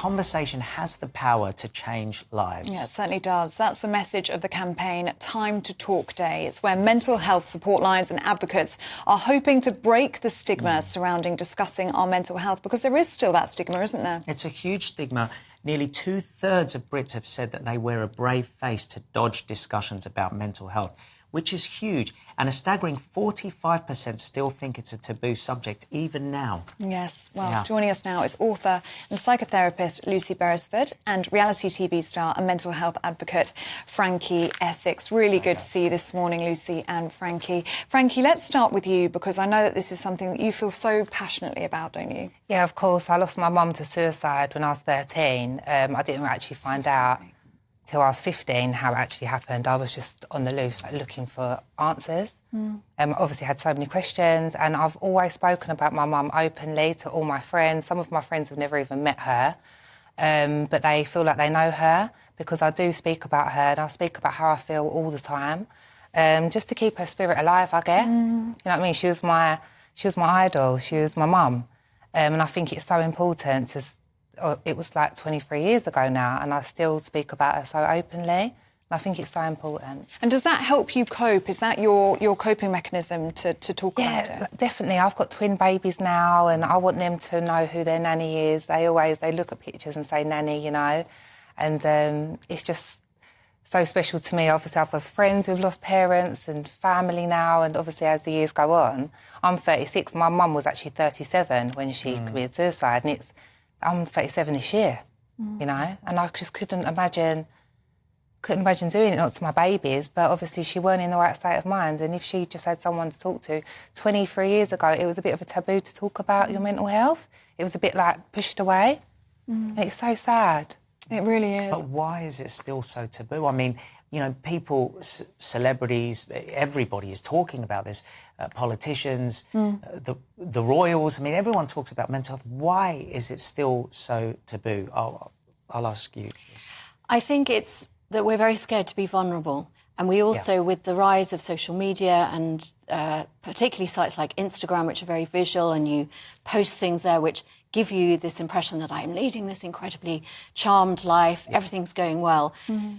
conversation has the power to change lives. Yeah, it certainly does. That's the message of the campaign Time to Talk Day. It's where mental health support lines and advocates are hoping to break the stigma surrounding discussing our mental health, because there is still that stigma, isn't there? It's a huge stigma. Nearly 2/3 of Brits have said that they wear a brave face to dodge discussions about mental health, which is huge. And a staggering 45% still think it's a taboo subject, even now. Yes. Well, joining us now is author and psychotherapist Lucy Beresford and reality TV star and mental health advocate Frankie Essex. Really good to see you this morning, Lucy and Frankie. Frankie, let's start with you, because I know that this is something that you feel so passionately about, don't you? Yeah, of course. I lost my mum to suicide when I was 13. I didn't actually find out till I was 15 how it actually happened. I was just on the loose, like, looking for answers. Obviously had so many questions, and I've always spoken about my mum openly to all my friends. Some of my friends have never even met her, but they feel like they know her because I do speak about her, and I speak about how I feel all the time, just to keep her spirit alive, I guess. You know what I mean? She was my idol. She was my mum, and I think it's so important to. It was like 23 years ago now, and I still speak about her so openly. I think it's so important. And does that help you cope? Is that your coping mechanism to talk about it? Yeah, definitely. I've got twin babies now, and I want them to know who their nanny is. They look at pictures and say nanny, you know, and it's just so special to me. Obviously, I've got friends who've lost parents and family now, and obviously as the years go on, I'm 36. My mum was actually 37 when she committed suicide, and I'm 37 this year, you know, and I just couldn't imagine doing it, not to my babies, but obviously she weren't in the right state of mind. And if she just had someone to talk to, 23 years ago, it was a bit of a taboo to talk about your mental health. It was a bit like pushed away. It's so sad. It really is. But why is it still so taboo? I mean, you know, people, celebrities, everybody is talking about this. Politicians, the royals. I mean, everyone talks about mental health. Why is it still so taboo? I'll ask you. I think it's that we're very scared to be vulnerable. And we also, with the rise of social media and particularly sites like Instagram, which are very visual, and you post things there which give you this impression that I'm leading this incredibly charmed life, everything's going well.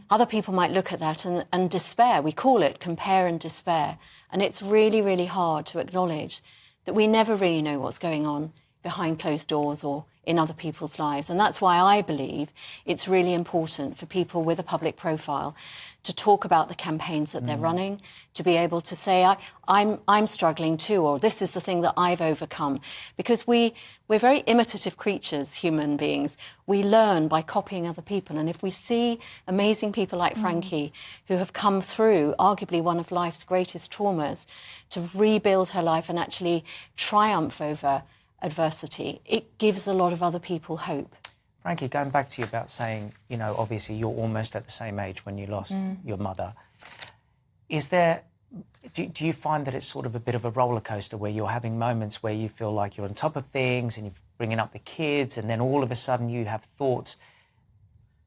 Other people might look at that and despair. We call it compare and despair. And it's really, really hard to acknowledge that we never really know what's going on behind closed doors or in other people's lives. And that's why I believe it's really important for people with a public profile to talk about the campaigns that they're running, to be able to say, I'm struggling too, or this is the thing that I've overcome. Because we're very imitative creatures, human beings. We learn by copying other people. And if we see amazing people like Frankie, who have come through arguably one of life's greatest traumas, to rebuild her life and actually triumph over adversity, it gives a lot of other people hope. Frankie, going back to you about saying, you know, obviously you're almost at the same age when you lost your mother. Is there, do you find that it's sort of a bit of a roller coaster where you're having moments where you feel like you're on top of things and you're bringing up the kids, and then all of a sudden you have thoughts,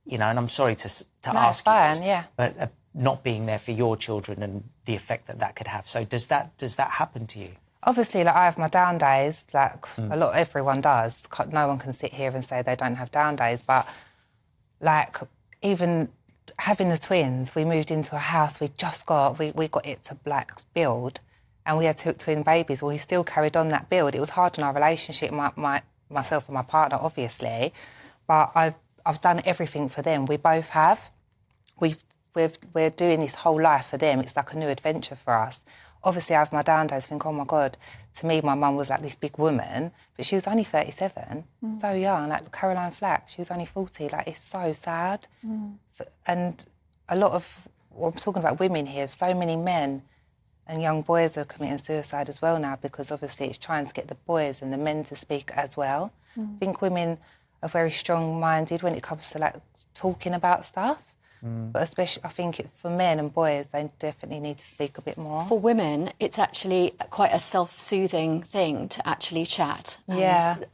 you know, and I'm sorry to ask you this, but not being there for your children and the effect that could have. So does that happen to you? Obviously, like, I have my down days, like everyone does. No one can sit here and say they don't have down days, but, like, even having the twins, we moved into a house we got it to, like, build, and we had two twin babies. Well, he still carried on that build. It was hard in our relationship, myself and my partner, obviously, but I've done everything for them. We both have. We're doing this whole life for them. It's like a new adventure for us. Obviously, I have my down days, think, oh, my God, to me, my mum was like this big woman, but she was only 37, so young, like Caroline Flack, she was only 40. Like, it's so sad. And a lot of, I'm talking about women here, so many men and young boys are committing suicide as well now, because obviously it's trying to get the boys and the men to speak as well. I think women are very strong-minded when it comes to, like, talking about stuff. But especially, I think for men and boys, they definitely need to speak a bit more. For women, it's actually quite a self-soothing thing to actually chat. And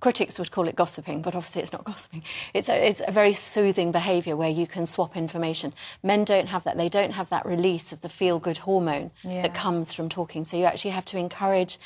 critics would call it gossiping, but obviously it's not gossiping. It's a very soothing behaviour where you can swap information. Men don't have that. They don't have that release of the feel-good hormone that comes from talking. So you actually have to encourage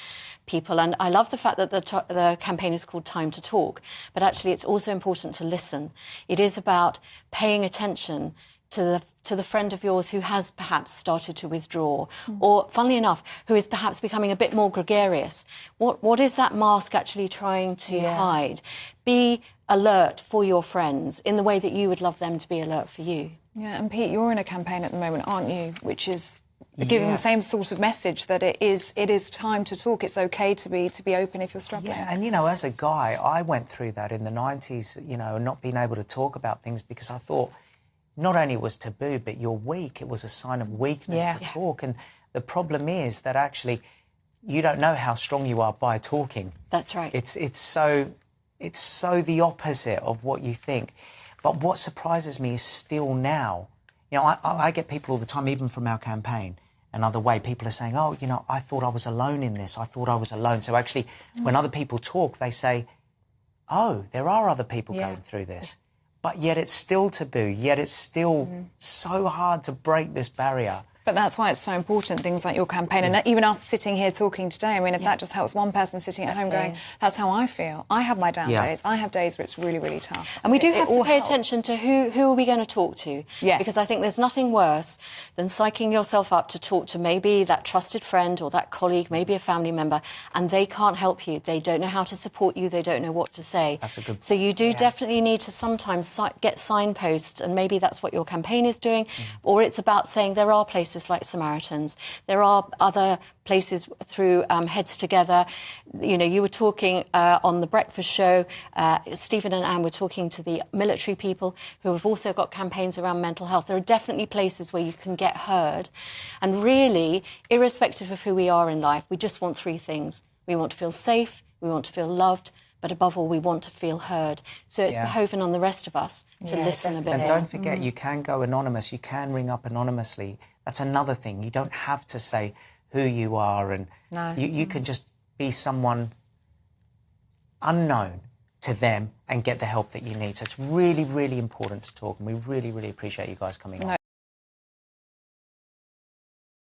people. And I love the fact that the campaign is called Time to Talk, but actually it's also important to listen. It is about paying attention to the friend of yours who has perhaps started to withdraw, or, funnily enough, who is perhaps becoming a bit more gregarious. What is that mask actually trying to hide? Be alert for your friends in the way that you would love them to be alert for you. Yeah, and Pete, you're in a campaign at the moment, aren't you? Which is giving the same sort of message that it is time to talk. It's okay to be open if you're struggling. Yeah, and as a guy, I went through that in the 90s, not being able to talk about things because I thought not only was taboo, but you're weak. It was a sign of weakness to talk. And the problem is that actually you don't know how strong you are by talking. That's right. It's so the opposite of what you think. But what surprises me is still now, I get people all the time, even from our campaign, another way, people are saying, oh, I thought I was alone in this. I thought I was alone. So actually, when other people talk, they say, oh, there are other people going through this. But yet it's still taboo, yet it's still so hard to break this barrier. But that's why it's so important, things like your campaign, and even us sitting here talking today. I mean, if that just helps one person sitting at home going, that's how I feel. I have my down days. I have days where it's really, really tough. And we do have to pay attention to who are we going to talk to. Yes. Because I think there's nothing worse than psyching yourself up to talk to maybe that trusted friend or that colleague, maybe a family member, and they can't help you. They don't know how to support you. They don't know what to say. That's a good point. So you do definitely need to sometimes get signposts, and maybe that's what your campaign is doing, or it's about saying there are places like Samaritans. There are other places through Heads Together. You were talking on the breakfast show, Stephen and Anne were talking to the military people who have also got campaigns around mental health. There are definitely places where you can get heard. And really, irrespective of who we are in life, we just want three things. We want to feel safe, we want to feel loved, but above all, we want to feel heard. So it's behoving on the rest of us to listen a bit more. And don't forget, you can go anonymous. You can ring up anonymously. That's another thing. You don't have to say who you are, and you can just be someone unknown to them and get the help that you need. So it's really, really important to talk, and we really, really appreciate you guys coming on.